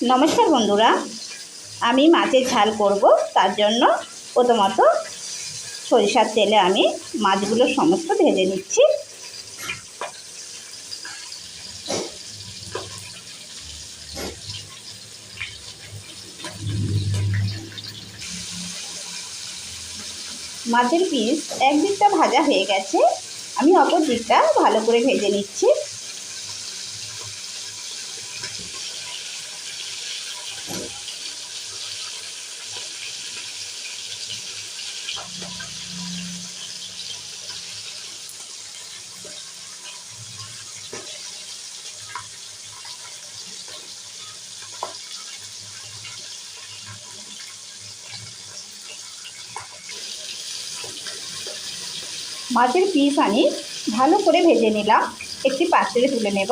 নমস্কার বন্ধুরা, আমি মাছের ঝাল করব। তার জন্য প্রথমত সরিষার তেলে আমি মাছগুলো সমস্ত ভেজে নিচ্ছি। মাছের পিস এক দিকটা ভাজা হয়ে গেছে, আমি অপর দিকটা ভালো করে ভেজে নিচ্ছি। মাছের পিস আমি ভালো করে ভেজে নিলাম, একটি পাত্রে তুলে নেব।